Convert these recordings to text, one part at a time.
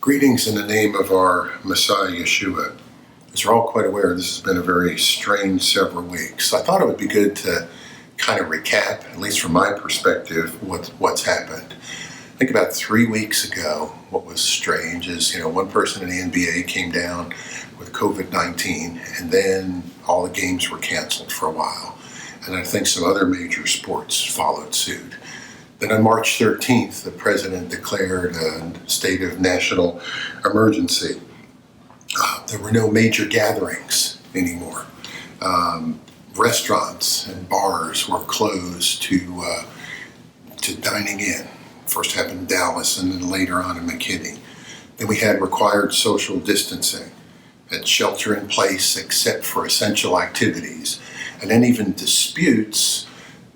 Greetings in the name of our Messiah, Yeshua. As we're all quite aware, this has been a very strange several weeks. I thought it would be good to kind of recap, at least from my perspective, what's happened. I think about 3 weeks ago, what was strange is, one person in the NBA came down with COVID-19, and then all the games were canceled for a while. And I think some other major sports followed suit. Then on March 13th, the president declared a state of national emergency. There were no major gatherings anymore. Restaurants and bars were closed to dining in. First happened in Dallas and then later on in McKinney. Then we had required social distancing, had shelter in place except for essential activities, and then even disputes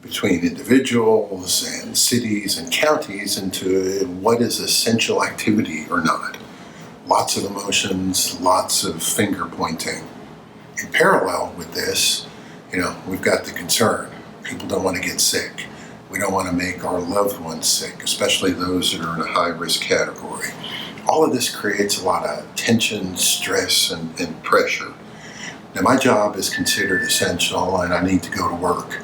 between individuals and cities and counties into what is essential activity or not. Lots of emotions, lots of finger pointing. In parallel with this, we've got the concern. People don't want to get sick. We don't want to make our loved ones sick, especially those that are in a high-risk category. All of this creates a lot of tension, stress, and pressure. Now, my job is considered essential, and I need to go to work.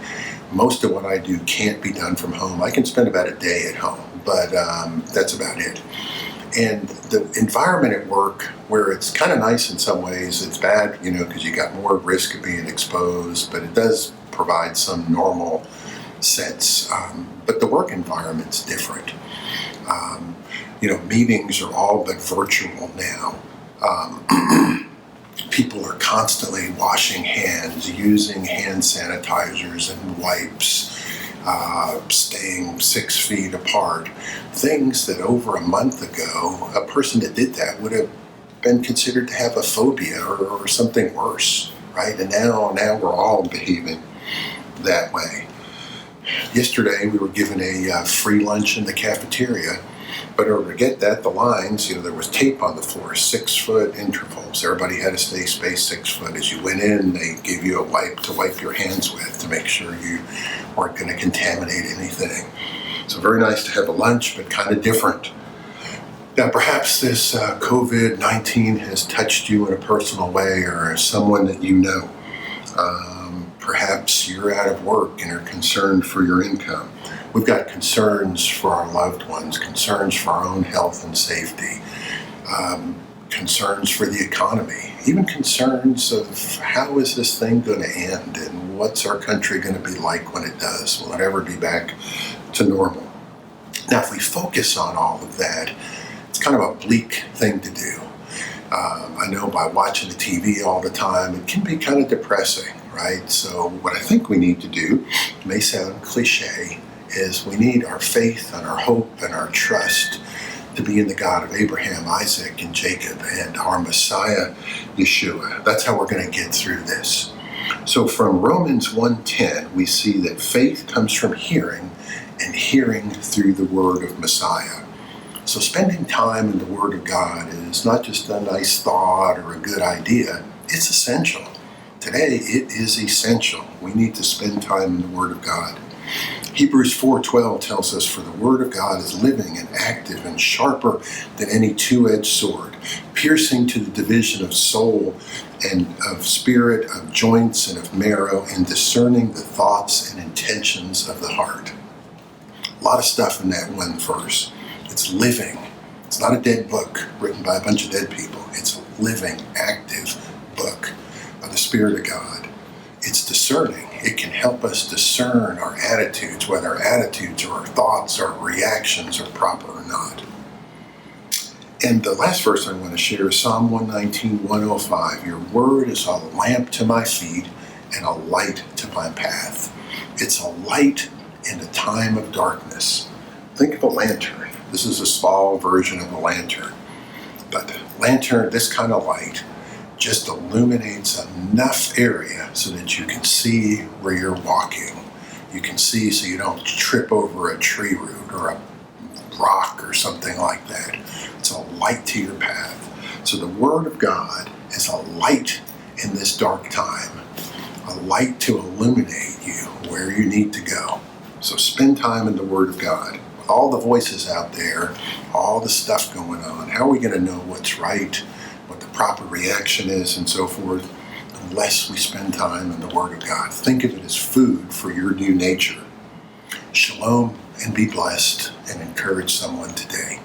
Most of what I do can't be done from home. I can spend about a day at home, but that's about it. And the environment at work, where it's kind of nice in some ways, it's bad, because you got more risk of being exposed, but it does provide some normal sense. But the work environment's different. Meetings are all but virtual now. People are constantly washing hands, using hand sanitizers and wipes, staying 6 feet apart. Things that over a month ago, a person that did that would have been considered to have a phobia or something worse, right? And now we're all behaving that way. Yesterday, we were given a free lunch in the cafeteria. But in order to get that, the lines, there was tape on the floor, 6-foot intervals. Everybody had to stay spaced 6 foot. As you went in, they gave you a wipe to wipe your hands with to make sure you weren't going to contaminate anything. So very nice to have a lunch, but kind of different. Now, perhaps this COVID-19 has touched you in a personal way or someone that you know. Perhaps you're out of work and are concerned for your income. We've got concerns for our loved ones, concerns for our own health and safety, concerns for the economy, even concerns of how is this thing going to end and what's our country going to be like when it does? Will it ever be back to normal? Now, if we focus on all of that, it's kind of a bleak thing to do. I know by watching the TV all the time, it can be kind of depressing, right? So what I think we need to do, may sound cliche, is we need our faith and our hope and our trust to be in the God of Abraham, Isaac, and Jacob, and our Messiah, Yeshua. That's how we're going to get through this. So from Romans 1:10, we see that faith comes from hearing, and hearing through the word of Messiah. So spending time in the Word of God is not just a nice thought or a good idea, it's essential. Today, it is essential. We need to spend time in the Word of God. Hebrews 4:12 tells us, "For the Word of God is living and active and sharper than any two-edged sword, piercing to the division of soul and of spirit, of joints and of marrow, and discerning the thoughts and intentions of the heart." A lot of stuff in that one verse. It's living. It's not a dead book written by a bunch of dead people. It's a living, active book by the Spirit of God. It's discerning. It can help us discern our attitudes, whether our attitudes or our thoughts or reactions are proper or not. And the last verse I want to share is Psalm 119:105. "Your word is a lamp to my feet and a light to my path." It's a light in a time of darkness. Think of a lantern. This is a small version of a lantern. But lantern, this kind of light, just illuminates enough area so that you can see where you're walking. You can see so you don't trip over a tree root or a rock or something like that. It's a light to your path. So the Word of God is a light in this dark time, a light to illuminate you where you need to go. So spend time in the Word of God. with all the voices out there, all the stuff going on, how are we going to know what's right, what the proper reaction is, and so forth, unless we spend time in the Word of God? Think of it as food for your new nature. Shalom, and be blessed, and encourage someone today.